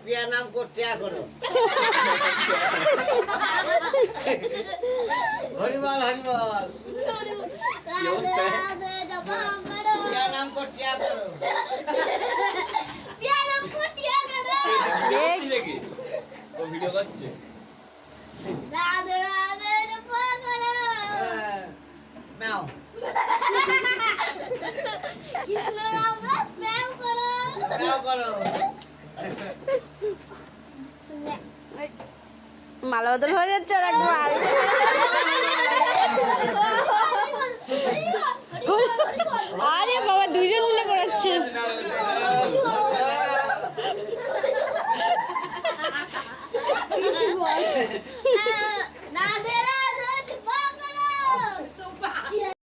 প্রিয়া নাম করতে করো হরিবল হরিবল প্রিয়া নাম করতে করো ভিডিও করছে রাধে রাধে জপা করো ম্যাও কৃষ্ণ নাম ম্যাও করো ম্যাও করো মালা বদল হয়ে যাচ্ছে আর একবার আরে বাবা দুইজন মিলে করাচ্ছে রাধে রাধে জপা করো